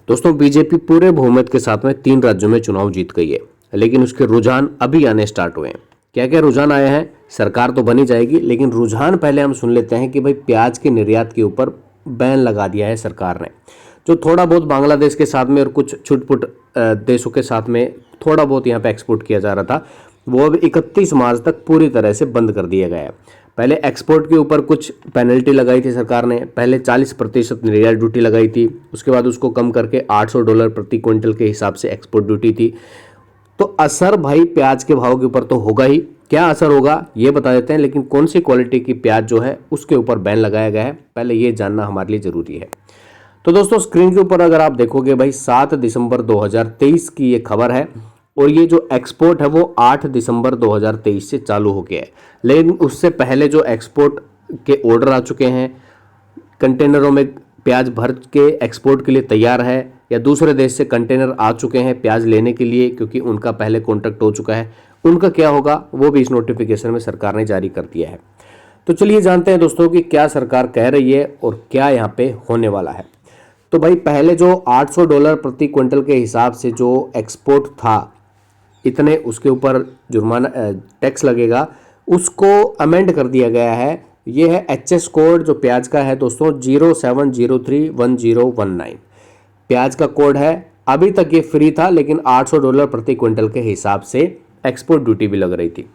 दोस्तों बीजेपी पूरे बहुमत के साथ में 3 राज्यों में चुनाव जीत गई है, लेकिन उसके रुझान अभी आने स्टार्ट हुए हैं। क्या क्या रुझान आए हैं? सरकार तो बनी जाएगी, लेकिन रुझान पहले हम सुन लेते हैं कि भाई प्याज के निर्यात के ऊपर बैन लगा दिया है सरकार ने। जो थोड़ा बहुत बांग्लादेश के साथ में और कुछ छुटपुट देशों के साथ में थोड़ा बहुत यहाँ पे एक्सपोर्ट किया जा रहा था, वो अब 31 मार्च तक पूरी तरह से बंद कर दिया गया है। पहले एक्सपोर्ट के ऊपर कुछ पेनल्टी लगाई थी सरकार ने, पहले 40% निर्यात ड्यूटी लगाई थी, उसके बाद उसको कम करके $800 प्रति क्विंटल के हिसाब से एक्सपोर्ट ड्यूटी थी। तो असर भाई प्याज के भाव के ऊपर तो होगा ही। क्या असर होगा ये बता देते हैं, लेकिन कौन सी क्वालिटी की प्याज जो है उसके ऊपर बैन लगाया गया है, पहले ये जानना हमारे लिए ज़रूरी है। तो दोस्तों स्क्रीन के ऊपर अगर आप देखोगे भाई 7 दिसंबर 2023 की ये खबर है, और ये जो एक्सपोर्ट है वो 8 दिसंबर 2023 से चालू हो गया है। लेकिन उससे पहले जो एक्सपोर्ट के ऑर्डर आ चुके हैं, कंटेनरों में प्याज भर के एक्सपोर्ट के लिए तैयार है, या दूसरे देश से कंटेनर आ चुके हैं प्याज लेने के लिए क्योंकि उनका पहले कॉन्ट्रैक्ट हो चुका है, उनका क्या होगा वो भी इस नोटिफिकेशन में सरकार ने जारी कर दिया है। तो चलिए जानते हैं दोस्तों कि क्या सरकार कह रही है और क्या यहाँ पे होने वाला है। तो भाई पहले जो $800 प्रति क्विंटल के हिसाब से जो एक्सपोर्ट था, इतने उसके ऊपर जुर्माना टैक्स लगेगा, उसको अमेंड कर दिया गया है। ये है HS कोड जो प्याज का है दोस्तों 07031019 प्याज का कोड है। अभी तक ये फ्री था, लेकिन $800 प्रति क्विंटल के हिसाब से एक्सपोर्ट ड्यूटी भी लग रही थी।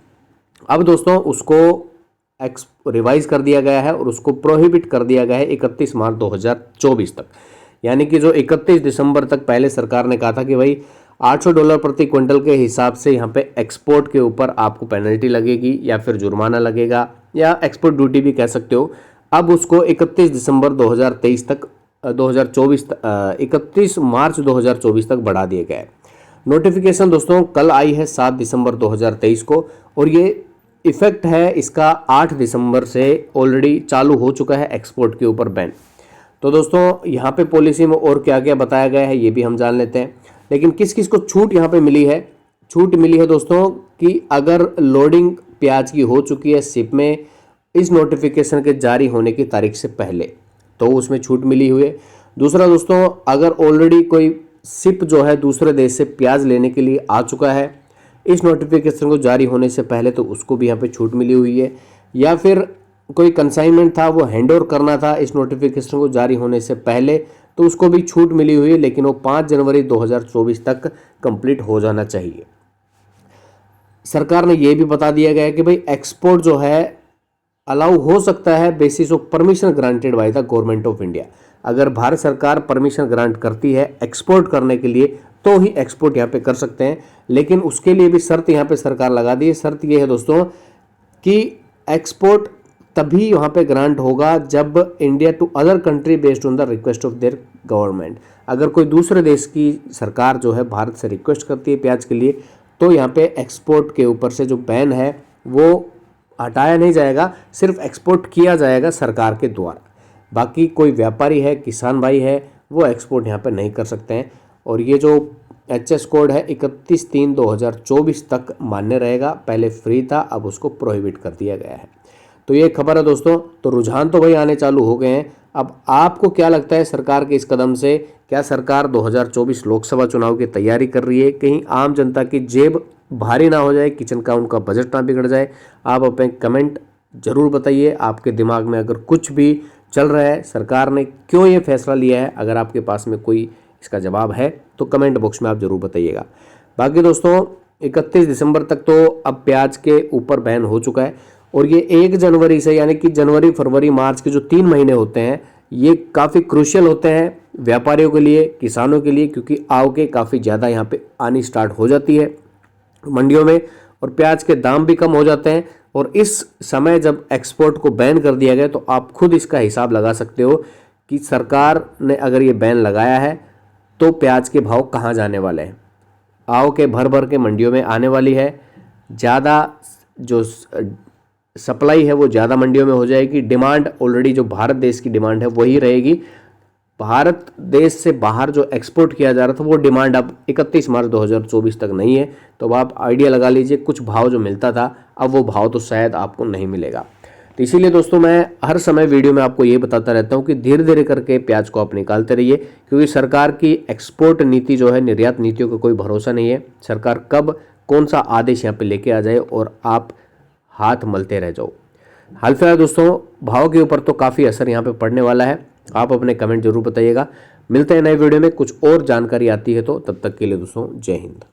अब दोस्तों उसको रिवाइज कर दिया गया है और उसको प्रोहिबिट कर दिया गया है 31 मार्च 2024 तक। यानी कि जो 31 दिसंबर तक पहले सरकार ने कहा था कि भाई $800 प्रति क्विंटल के हिसाब से यहाँ पे एक्सपोर्ट के ऊपर आपको पेनल्टी लगेगी या फिर जुर्माना लगेगा या एक्सपोर्ट ड्यूटी भी कह सकते हो। अब उसको 31 दिसंबर 2023 तक 31 मार्च 2024 तक बढ़ा दिया गया है। नोटिफिकेशन दोस्तों कल आई है 7 दिसंबर 2023 को, और ये इफेक्ट है इसका 8 दिसंबर से ऑलरेडी चालू हो चुका है एक्सपोर्ट के ऊपर बैन। तो दोस्तों यहाँ पे पॉलिसी में और क्या क्या बताया गया है ये भी हम जान लेते हैं। लेकिन किस किस को छूट यहाँ पे मिली है? छूट मिली है दोस्तों कि अगर लोडिंग प्याज की हो चुकी है शिप में इस नोटिफिकेशन के जारी होने की तारीख से पहले, तो उसमें छूट मिली हुई है। दूसरा दोस्तों, अगर ऑलरेडी कोई शिप जो है दूसरे देश से प्याज लेने के लिए आ चुका है इस नोटिफिकेशन को जारी होने से पहले, तो उसको भी यहाँ पे छूट मिली हुई है। या फिर कोई कंसाइनमेंट था वो हैंड ओवर करना था इस नोटिफिकेशन को जारी होने से पहले, तो उसको भी छूट मिली हुई है, लेकिन वो 5 जनवरी 2024 तक कंप्लीट हो जाना चाहिए। सरकार ने ये भी बता दिया गया है कि भाई एक्सपोर्ट जो है अलाउ हो सकता है basis of permission granted by the government of India. अगर भारत सरकार परमिशन ग्रांट करती है एक्सपोर्ट करने के लिए तो ही एक्सपोर्ट यहाँ पे कर सकते हैं, लेकिन उसके लिए भी शर्त यहाँ पे सरकार लगा दी है। शर्त ये है दोस्तों कि एक्सपोर्ट तभी यहाँ पे ग्रांट होगा जब India to other country based on the request of their government. अगर कोई दूसरे देश की सरकार जो है भारत से रिक्वेस्ट करती है प्याज के लिए, तो यहाँ पे एक्सपोर्ट के ऊपर से जो बैन है वो हटाया नहीं जाएगा, सिर्फ एक्सपोर्ट किया जाएगा सरकार के द्वारा। बाकी कोई व्यापारी है, किसान भाई है, वो एक्सपोर्ट यहाँ पे नहीं कर सकते हैं। और ये जो HS कोड है 31/3/2024 तक मान्य रहेगा। पहले फ्री था, अब उसको प्रोहिबिट कर दिया गया है। तो ये खबर है दोस्तों। तो रुझान तो भाई आने चालू हो गए हैं। अब आपको क्या लगता है सरकार के इस कदम से? क्या सरकार 2024 लोकसभा चुनाव की तैयारी कर रही है? कहीं आम जनता की जेब भारी ना हो जाए, किचन का उनका बजट ना बिगड़ जाए? आप अपने कमेंट जरूर बताइए। आपके दिमाग में अगर कुछ भी चल रहा है, सरकार ने क्यों ये फैसला लिया है, अगर आपके पास में कोई इसका जवाब है तो कमेंट बॉक्स में आप जरूर बताइएगा। बाकी दोस्तों 31 दिसंबर तक तो अब प्याज के ऊपर बैन हो चुका है, और ये 1 जनवरी से, यानी कि जनवरी फरवरी मार्च के जो 3 महीने होते हैं ये काफ़ी क्रूशियल होते हैं व्यापारियों के लिए, किसानों के लिए, क्योंकि आवक काफ़ी ज़्यादा यहाँ पे आनी स्टार्ट हो जाती है मंडियों में, और प्याज के दाम भी कम हो जाते हैं। और इस समय जब एक्सपोर्ट को बैन कर दिया गया तो आप खुद इसका हिसाब लगा सकते हो कि सरकार ने अगर ये बैन लगाया है तो प्याज के भाव कहाँ जाने वाले हैं। आवक भर भर के मंडियों में आने वाली है, ज़्यादा जो सप्लाई है वो ज़्यादा मंडियों में हो जाएगी। डिमांड ऑलरेडी जो भारत देश की डिमांड है वही रहेगी। भारत देश से बाहर जो एक्सपोर्ट किया जा रहा था वो डिमांड अब 31 मार्च 2024 तक नहीं है। तो अब आप आइडिया लगा लीजिए, कुछ भाव जो मिलता था अब वो भाव तो शायद आपको नहीं मिलेगा। तो इसीलिए दोस्तों मैं हर समय वीडियो में आपको ये बताता रहता हूँ कि धीरे धीरे करके प्याज को आप निकालते रहिए, क्योंकि सरकार की एक्सपोर्ट नीति जो है, निर्यात नीतियों का कोई भरोसा नहीं है। सरकार कब कौन सा आदेश यहाँ पे लेके आ जाए और आप हाथ मलते रह जाओ। हाल फिलहाल दोस्तों भाव के ऊपर तो काफ़ी असर यहाँ पे पड़ने वाला है। आप अपने कमेंट जरूर बताइएगा। मिलते हैं नए वीडियो में, कुछ और जानकारी आती है तो। तब तक के लिए दोस्तों जय हिंद।